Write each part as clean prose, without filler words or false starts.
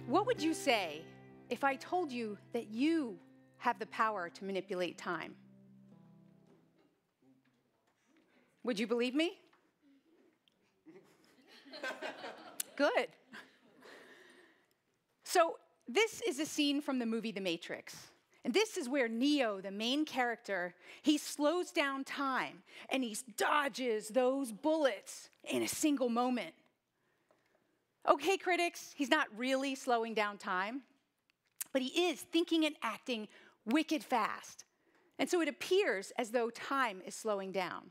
What would you say if I told you that you have the power to manipulate time? Would you believe me? Good. So this is a scene from the movie The Matrix. And this is where Neo, the main character, he slows down time and he dodges those bullets in a single moment. Okay, critics, he's not really slowing down time, but he is thinking and acting wicked fast. And so it appears as though time is slowing down.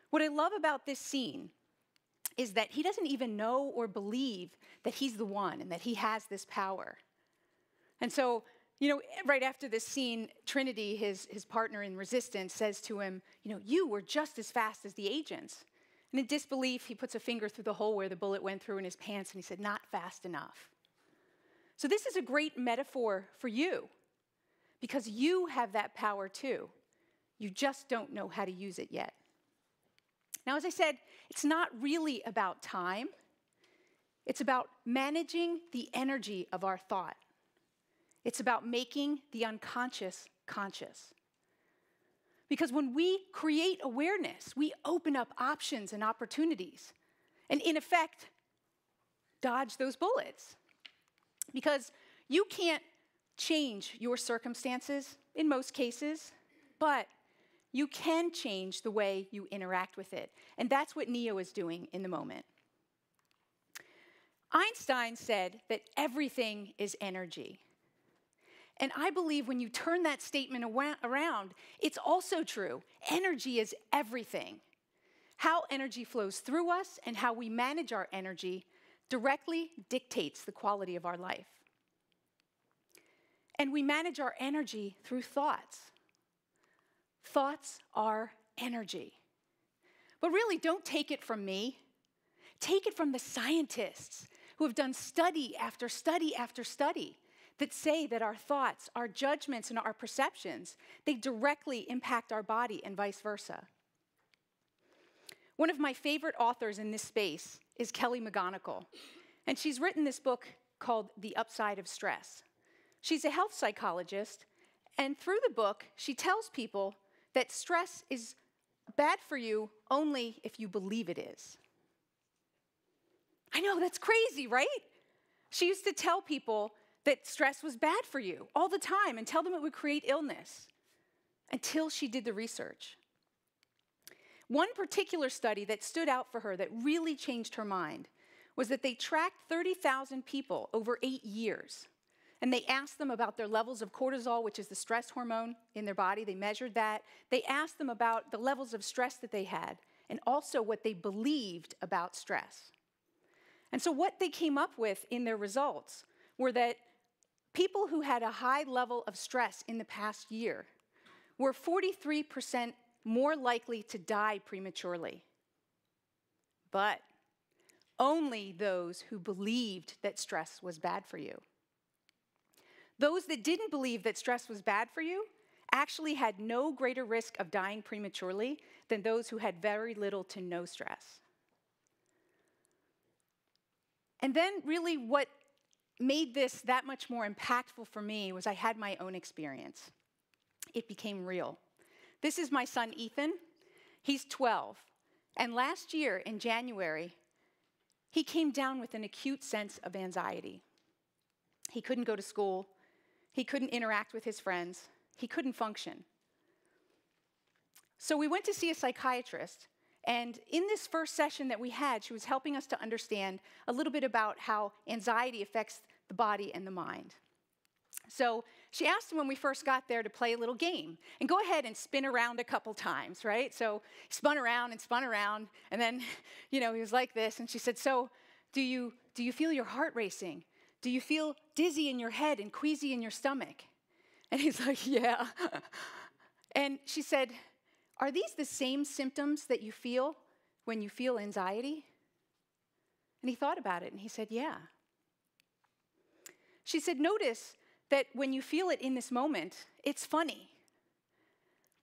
What I love about this scene is that he doesn't even know or believe that he's the one and that he has this power. And so, right after this scene, Trinity, his partner in Resistance, says to him, you were just as fast as the agents. And in disbelief, he puts a finger through the hole where the bullet went through in his pants, and he said, not fast enough. So this is a great metaphor for you, because you have that power too. You just don't know how to use it yet. Now, as I said, it's not really about time. It's about managing the energy of our thought. It's about making the unconscious conscious. Because when we create awareness, we open up options and opportunities, and in effect, dodge those bullets. Because you can't change your circumstances in most cases, but you can change the way you interact with it. And that's what Neo is doing in the moment. Einstein said that everything is energy. And I believe when you turn that statement around, it's also true. Energy is everything. How energy flows through us and how we manage our energy directly dictates the quality of our life. And we manage our energy through thoughts. Thoughts are energy. But really, don't take it from me. Take it from the scientists who have done study after study after study that say that our thoughts, our judgments, and our perceptions, they directly impact our body and vice versa. One of my favorite authors in this space is Kelly McGonigal, and she's written this book called The Upside of Stress. She's a health psychologist, and through the book, she tells people that stress is bad for you only if you believe it is. I know, that's crazy, right? She used to tell people that stress was bad for you all the time and tell them it would create illness until she did the research. One particular study that stood out for her that really changed her mind was that they tracked 30,000 people over 8 years. And they asked them about their levels of cortisol, which is the stress hormone in their body. They measured that. They asked them about the levels of stress that they had and also what they believed about stress. And so what they came up with in their results were that people who had a high level of stress in the past year were 43% more likely to die prematurely. But only those who believed that stress was bad for you. Those that didn't believe that stress was bad for you actually had no greater risk of dying prematurely than those who had very little to no stress. And then really what made this that much more impactful for me was I had my own experience. It became real. This is my son, Ethan. He's 12. And last year in January, he came down with an acute sense of anxiety. He couldn't go to school. He couldn't interact with his friends. He couldn't function. So we went to see a psychiatrist. And in this first session that we had, she was helping us to understand a little bit about how anxiety affects the body and the mind. So she asked him when we first got there to play a little game and go ahead and spin around a couple times, right? So he spun around, and then, he was like this. And she said, so do you feel your heart racing? Do you feel dizzy in your head and queasy in your stomach? And he's like, yeah. And she said, are these the same symptoms that you feel when you feel anxiety? And he thought about it and he said, yeah. She said, notice that when you feel it in this moment, it's funny.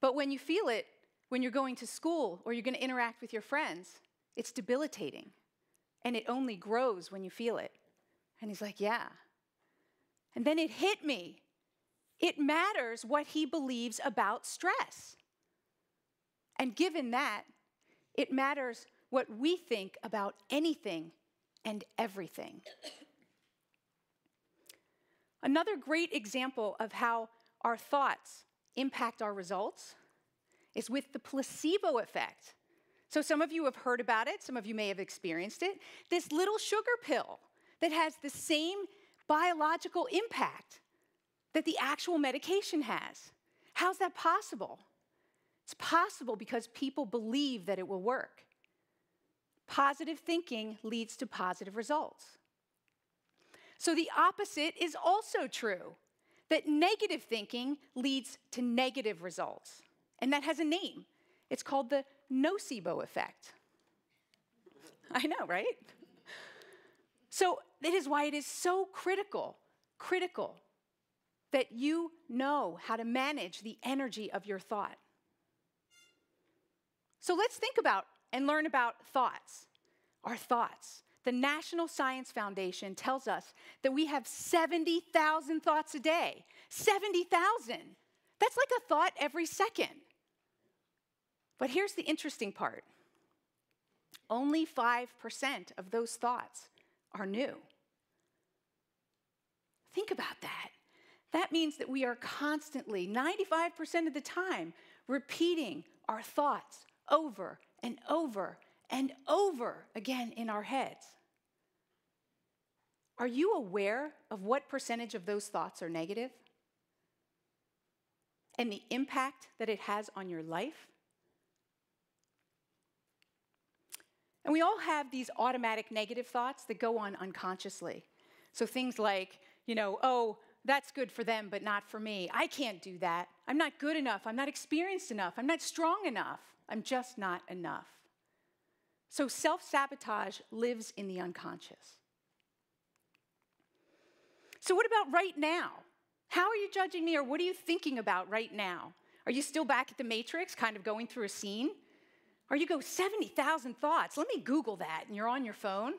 But when you feel it when you're going to school or you're going to interact with your friends, it's debilitating. And it only grows when you feel it. And he's like, yeah. And then it hit me. It matters what he believes about stress. And given that, it matters what we think about anything and everything. Another great example of how our thoughts impact our results is with the placebo effect. So some of you have heard about it, some of you may have experienced it. This little sugar pill that has the same biological impact that the actual medication has. How's that possible? It's possible because people believe that it will work. Positive thinking leads to positive results. So the opposite is also true, that negative thinking leads to negative results. And that has a name. It's called the nocebo effect. I know, right? So that is why it is so critical that you know how to manage the energy of your thought. So let's think about and learn about thoughts, our thoughts. The National Science Foundation tells us that we have 70,000 thoughts a day. 70,000. That's like a thought every second. But here's the interesting part. Only 5% of those thoughts are new. Think about that. That means that we are constantly, 95% of the time, repeating our thoughts over and over and over again in our heads. Are you aware of what percentage of those thoughts are negative? And the impact that it has on your life? And we all have these automatic negative thoughts that go on unconsciously. So things like, oh, that's good for them, but not for me. I can't do that. I'm not good enough. I'm not experienced enough. I'm not strong enough. I'm just not enough. So self-sabotage lives in the unconscious. So what about right now? How are you judging me, or what are you thinking about right now? Are you still back at the Matrix, kind of going through a scene? Or you go, 70,000 thoughts, let me Google that, and you're on your phone?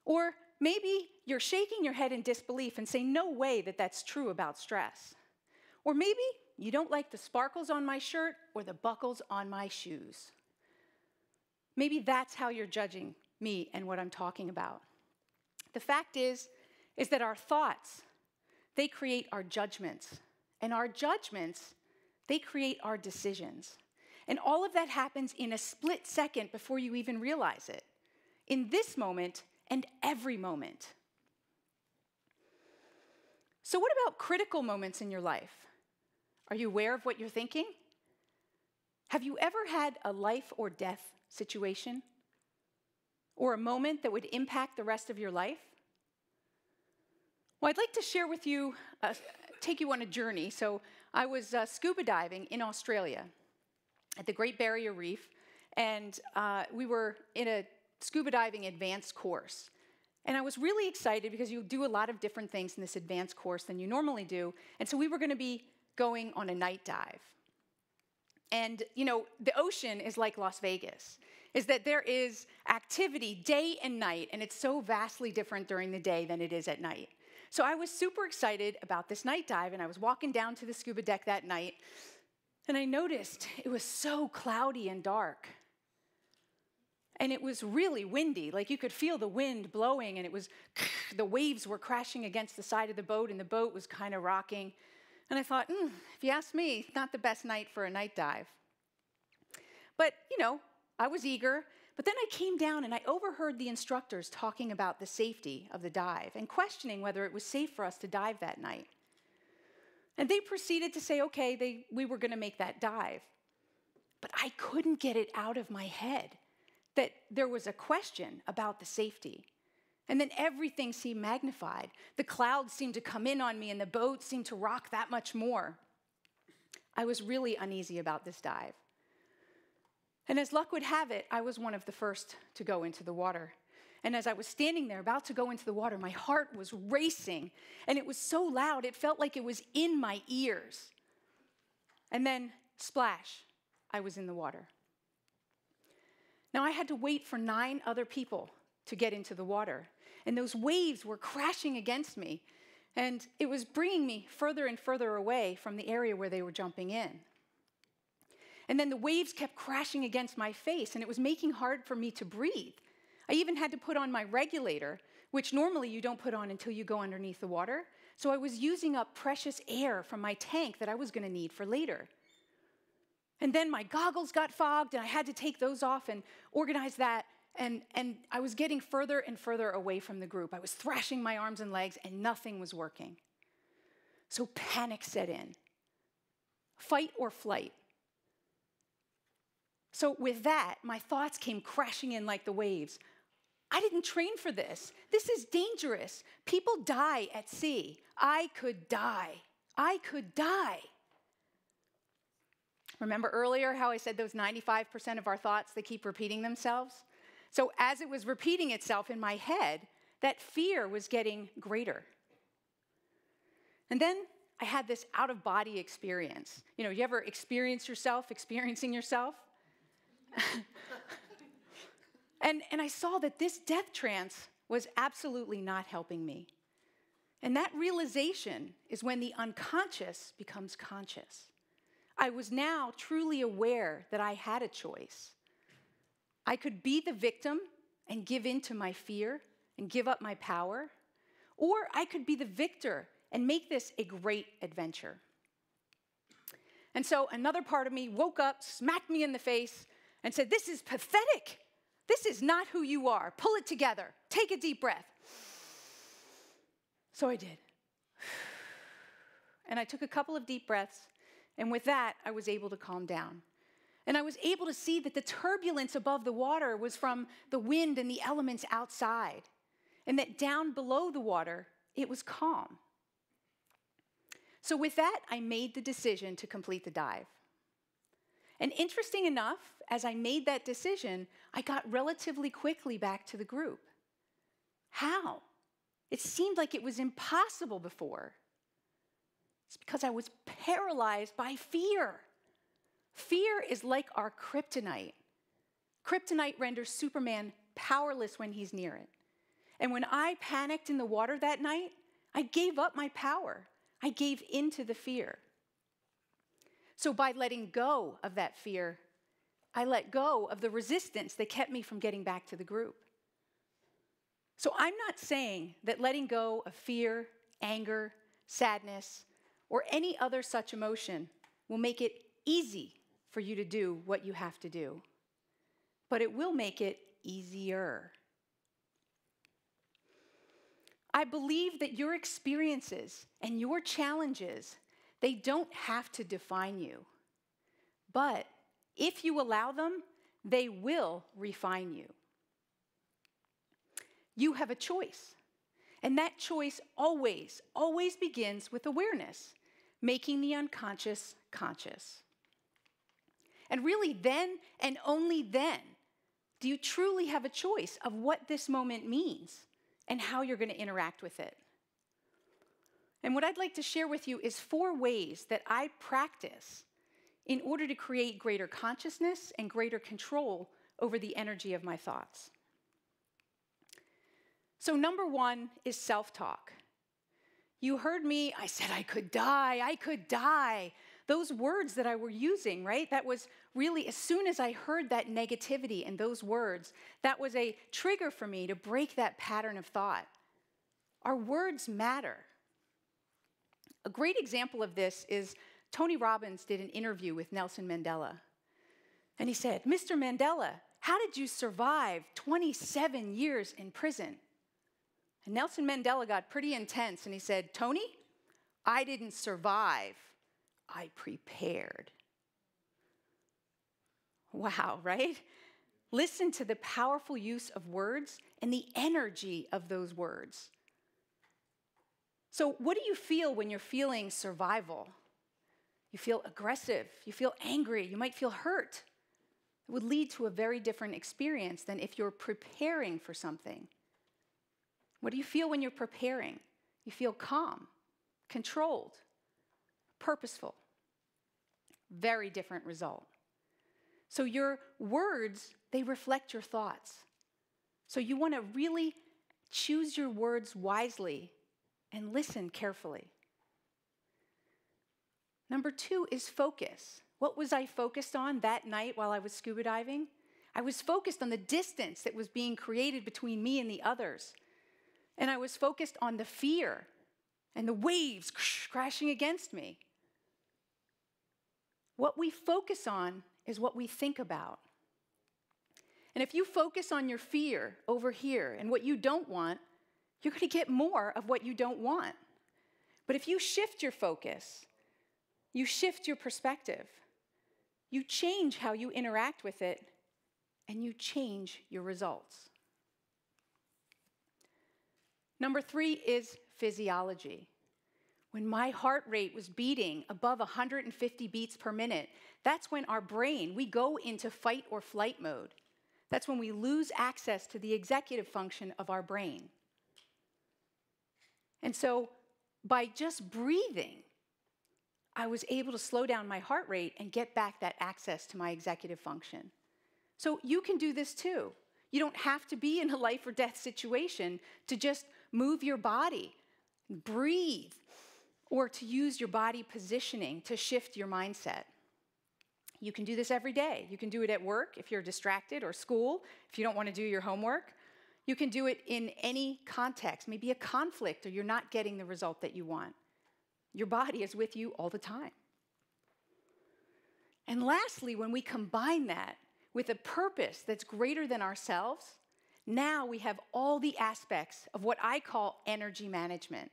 Or maybe you're shaking your head in disbelief and say, no way that that's true about stress. Or maybe you don't like the sparkles on my shirt or the buckles on my shoes. Maybe that's how you're judging me and what I'm talking about. The fact is that our thoughts, they create our judgments. And our judgments, they create our decisions. And all of that happens in a split second before you even realize it. In this moment and every moment. So what about critical moments in your life? Are you aware of what you're thinking? Have you ever had a life or death situation? Or a moment that would impact the rest of your life? Well, I'd like to share with you, take you on a journey. So I was scuba diving in Australia at the Great Barrier Reef, and we were in a scuba diving advanced course. And I was really excited because you do a lot of different things in this advanced course than you normally do. And so we were going to be going on a night dive. And, the ocean is like Las Vegas, is that there is activity day and night, and it's so vastly different during the day than it is at night. So I was super excited about this night dive, and I was walking down to the scuba deck that night, and I noticed it was so cloudy and dark. And it was really windy. Like you could feel the wind blowing, and it was, the waves were crashing against the side of the boat, and the boat was kind of rocking. And I thought, if you ask me, not the best night for a night dive. But, I was eager. But then I came down and I overheard the instructors talking about the safety of the dive and questioning whether it was safe for us to dive that night. And they proceeded to say, okay, we were going to make that dive. But I couldn't get it out of my head that there was a question about the safety. And then everything seemed magnified. The clouds seemed to come in on me, and the boat seemed to rock that much more. I was really uneasy about this dive. And as luck would have it, I was one of the first to go into the water. And as I was standing there about to go into the water, my heart was racing, and it was so loud, it felt like it was in my ears. And then, splash, I was in the water. Now, I had to wait for 9 other people to get into the water. and those waves were crashing against me. And it was bringing me further and further away from the area where they were jumping in. And then the waves kept crashing against my face, and it was making it hard for me to breathe. I even had to put on my regulator, which normally you don't put on until you go underneath the water. So I was using up precious air from my tank that I was going to need for later. And then my goggles got fogged, and I had to take those off and organize that. And I was getting further and further away from the group. I was thrashing my arms and legs, and nothing was working. So panic set in. Fight or flight. So with that, my thoughts came crashing in like the waves. I didn't train for this. This is dangerous. People die at sea. I could die. I could die. Remember earlier how I said those 95% of our thoughts, they keep repeating themselves? So as it was repeating itself in my head, that fear was getting greater. And then I had this out-of-body experience. You ever experience yourself experiencing yourself? and I saw that this death trance was absolutely not helping me. And that realization is when the unconscious becomes conscious. I was now truly aware that I had a choice. I could be the victim and give in to my fear and give up my power, or I could be the victor and make this a great adventure. And so another part of me woke up, smacked me in the face, and said, "This is pathetic. This is not who you are. Pull it together. Take a deep breath." So I did. And I took a couple of deep breaths, and with that, I was able to calm down. And I was able to see that the turbulence above the water was from the wind and the elements outside, and that down below the water, it was calm. So with that, I made the decision to complete the dive. And interesting enough, as I made that decision, I got relatively quickly back to the group. How? It seemed like it was impossible before. It's because I was paralyzed by fear. Fear is like our kryptonite. Kryptonite renders Superman powerless when he's near it. And when I panicked in the water that night, I gave up my power. I gave into the fear. So by letting go of that fear, I let go of the resistance that kept me from getting back to the group. So I'm not saying that letting go of fear, anger, sadness, or any other such emotion will make it easy for you to do what you have to do, but it will make it easier. I believe that your experiences and your challenges, they don't have to define you, but if you allow them, they will refine you. You have a choice, and that choice always begins with awareness, making the unconscious conscious. And really then and only then do you truly have a choice of what this moment means and how you're going to interact with it. And what I'd like to share with you is 4 ways that I practice in order to create greater consciousness and greater control over the energy of my thoughts. So number 1 is self-talk. You heard me, I said I could die, I could die. Those words that I were using, right? That was really, as soon as I heard that negativity and those words, that was a trigger for me to break that pattern of thought. Our words matter. A great example of this is Tony Robbins did an interview with Nelson Mandela. And he said, "Mr. Mandela, how did you survive 27 years in prison?" And Nelson Mandela got pretty intense and he said, "Tony, I didn't survive. I prepared." Wow, right? Listen to the powerful use of words and the energy of those words. So what do you feel when you're feeling survival? You feel aggressive, you feel angry, you might feel hurt. It would lead to a very different experience than if you're preparing for something. What do you feel when you're preparing? You feel calm, controlled, purposeful. Very different result. So your words, they reflect your thoughts. So you want to really choose your words wisely and listen carefully. Number 2 is focus. What was I focused on that night while I was scuba diving? I was focused on the distance that was being created between me and the others. And I was focused on the fear and the waves crashing against me. What we focus on is what we think about. And if you focus on your fear over here and what you don't want, you're going to get more of what you don't want. But if you shift your focus, you shift your perspective, you change how you interact with it, and you change your results. Number 3 is physiology. When my heart rate was beating above 150 beats per minute, that's when our brain, we go into fight or flight mode. That's when we lose access to the executive function of our brain. And so by just breathing, I was able to slow down my heart rate and get back that access to my executive function. So you can do this too. You don't have to be in a life or death situation to just move your body, breathe, or to use your body positioning to shift your mindset. You can do this every day. You can do it at work if you're distracted, or school if you don't want to do your homework. You can do it in any context, maybe a conflict or you're not getting the result that you want. Your body is with you all the time. And lastly, when we combine that with a purpose that's greater than ourselves, now we have all the aspects of what I call energy management.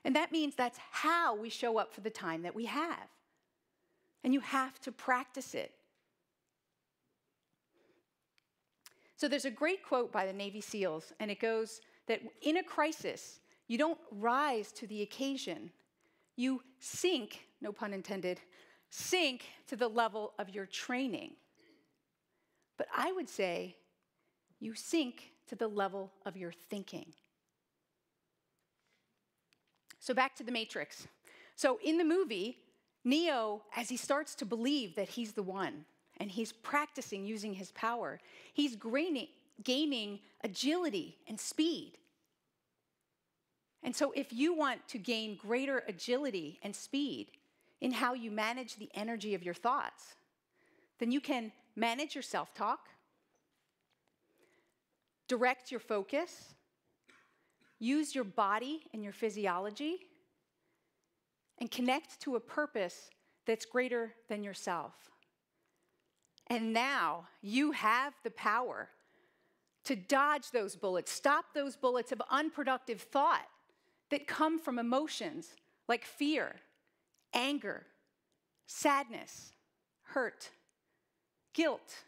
And that means that's how we show up for the time that we have. And you have to practice it. So there's a great quote by the Navy SEALs, and it goes that in a crisis, you don't rise to the occasion. You sink, no pun intended, sink to the level of your training. But I would say you sink to the level of your thinking. So back to the Matrix. So in the movie, Neo, as he starts to believe that he's the one, and he's practicing using his power, he's gaining agility and speed. And so if you want to gain greater agility and speed in how you manage the energy of your thoughts, then you can manage your self-talk, direct your focus, use your body and your physiology, and connect to a purpose that's greater than yourself. And now you have the power to dodge those bullets, stop those bullets of unproductive thought that come from emotions like fear, anger, sadness, hurt, guilt,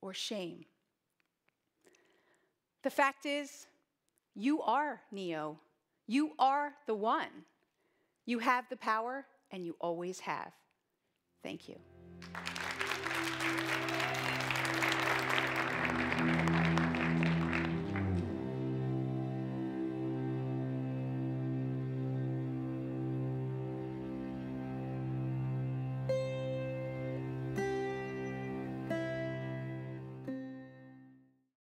or shame. The fact is, you are Neo. You are the one. You have the power, and you always have. Thank you.